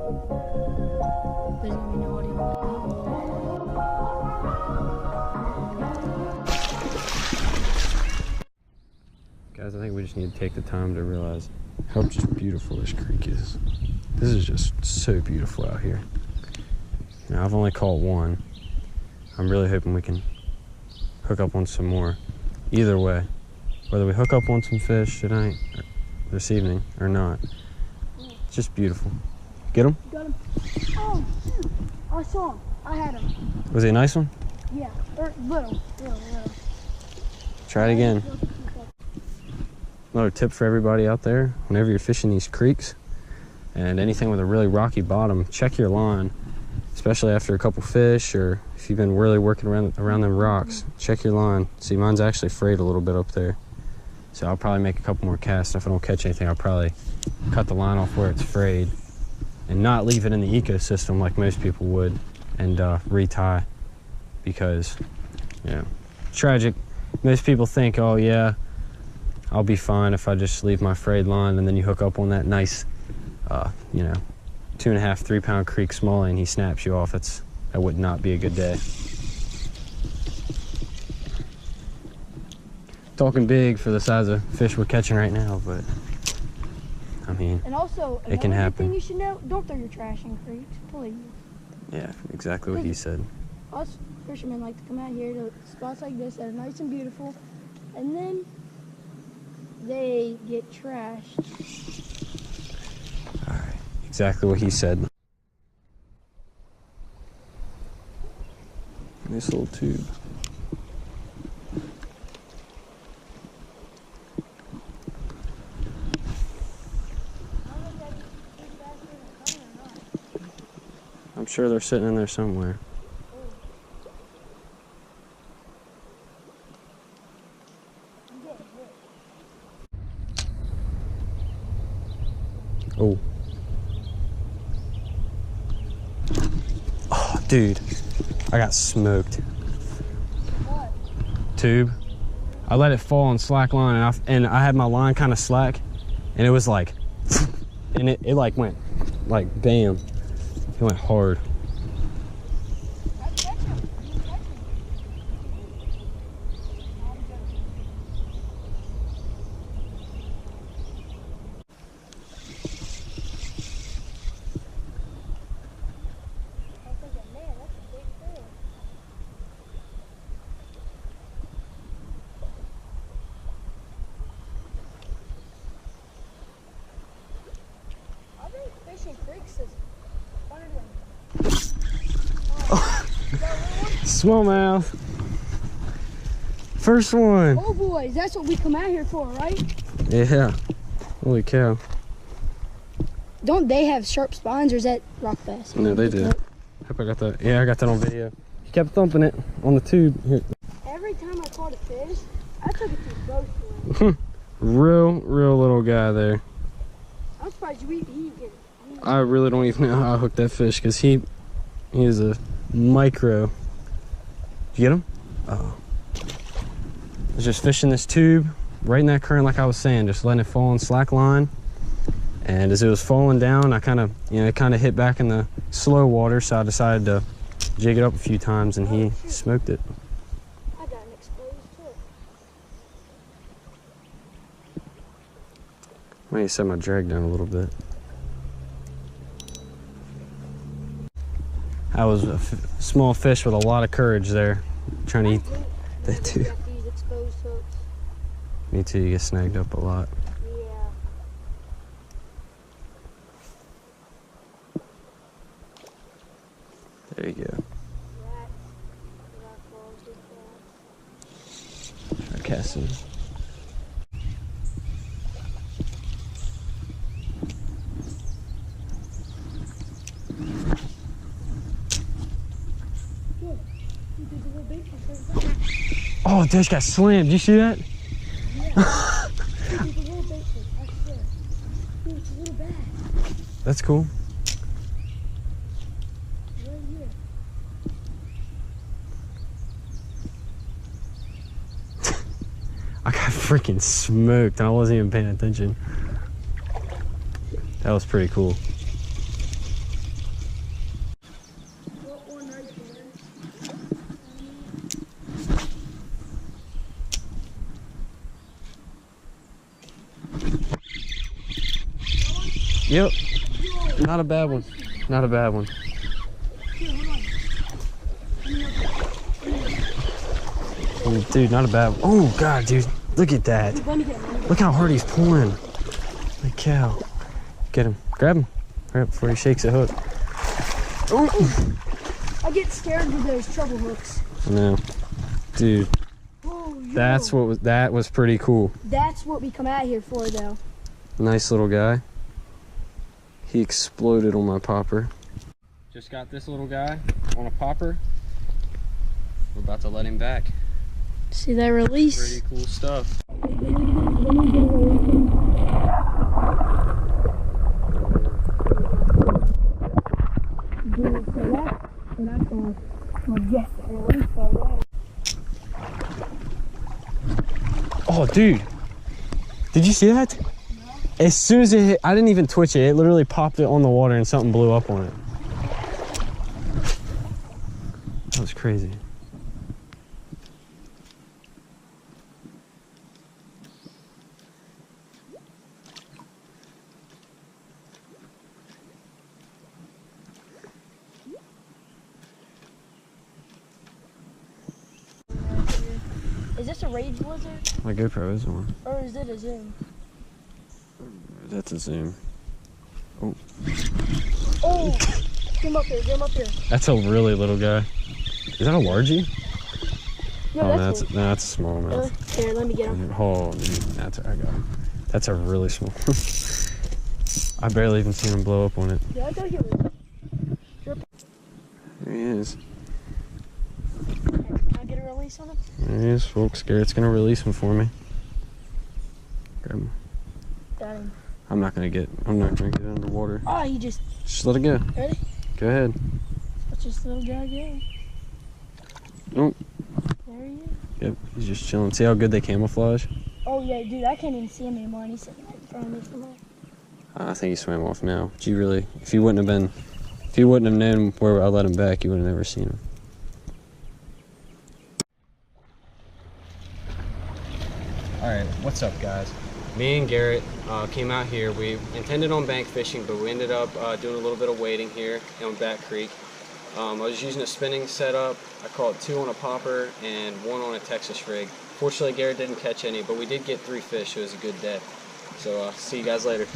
There's gonna be no audio on that. Guys, I think we just need to take the time to realize how just beautiful this creek is. This is just so beautiful out here. Now, I've only caught one. I'm really hoping we can hook up on some more. Either way, whether we hook up on some fish tonight, or this evening, or not, it's just beautiful. Get him? Got him. Oh, shoot. I saw him. I had him. Was he a nice one? Yeah, little. Try it again. Another tip for everybody out there, whenever you're fishing these creeks and anything with a really rocky bottom, check your line, especially after a couple fish or if you've been really working around them rocks. Check your line. See, mine's actually frayed a little bit up there, so I'll probably make a couple more casts. If I don't catch anything, I'll probably cut the line off where it's frayed and not leave it in the ecosystem like most people would, and retie, because, you know, tragic. Most people think, oh yeah, I'll be fine if I just leave my frayed line, and then you hook up on that nice, you know, 2.5, 3 pound creek smallie and he snaps you off. That would not be a good day. Talking big for the size of fish we're catching right now, but I mean, and also, it can happen. Thing you should know, don't throw your trash in creeks, please. Yeah, exactly what he said. Us fishermen like to come out here to spots like this that are nice and beautiful, and then they get trashed. All right, exactly what he said. Nice little tube. I'm sure they're sitting in there somewhere. Oh. Oh, dude. I got smoked. What? Tube. I let it fall on slack line, and I had my line kind of slack, and it was like, and it like went, like bam. It went hard. Smallmouth. First one. Oh boys, that's what we come out here for, right? Yeah. Holy cow. Don't they have sharp spines, or is that rock bass? No, they do. Hope I got that. Yeah, I got that on video. He kept thumping it on the tube. Here. Every time I caught a fish, I took it to the boat. real little guy there. I'm surprised he get it. I really don't even know how I hooked that fish, because he is a micro. Did you get him? Oh. I was just fishing this tube right in that current, like I was saying, just letting it fall on slack line. And as it was falling down, I kind of, it kind of hit back in the slow water, so I decided to jig it up a few times, and he smoked it. I got an exposed hook. I need to set my drag down a little bit. That was a small fish with a lot of courage there, trying to eat that too. These exposed hooks. Me too, you get snagged up a lot. Yeah. There you go. Try casting. Oh, Dish got slammed. Did you see that? Yeah. That's cool. Right here. I got freaking smoked. I wasn't even paying attention. That was pretty cool. Yep. Not a bad one. Not a bad one. Oh, dude, not a bad one. Oh, God, dude. Look at that. Look how hard he's pulling. Holy cow. Get him. Grab him. Right before he shakes the hook. Oh. I get scared with those treble hooks. No. Dude. Oh, That was pretty cool. That's what we come out here for, though. Nice little guy. He exploded on my popper. Just got this little guy on a popper. We're about to let him back. See that release? Pretty cool stuff. Oh, dude. Did you see that? No. As soon as it hit, I didn't even twitch it. It literally popped it on the water and something blew up on it. That was crazy. Is this a rage lizard? My GoPro is one. Or is it a zoom? That's a zoom. Oh. Oh! Get him up here, get him up here. That's a really little guy. Is that a largie? No, oh, that's that's a smallmouth. Here, let me get him. Oh, dude, I got him. That's a really small. I barely even seen him blow up on it. Yeah, I thought he was. There he is. Can I get a release on him? There he is, folks. Garrett's gonna release him for me. Grab him. Got him. I'm not gonna get underwater. Oh, he just let it go. ready? Go ahead. Let's just little guy go. Oh. There he is. Yep, he's just chilling. See how good they camouflage? Oh yeah, dude, I can't even see him anymore, and he's sitting right in front of me somewhere. I think he swam off now. But you really, if you wouldn't have known where I let him back, you would have never seen him. All right, what's up, guys? Me and Garrett came out here. We intended on bank fishing, but we ended up doing a little bit of wading here on Back Creek. I was using a spinning setup. I caught 2 on a popper and 1 on a Texas rig. Fortunately, Garrett didn't catch any, but we did get 3 fish. It was a good day. So see you guys later.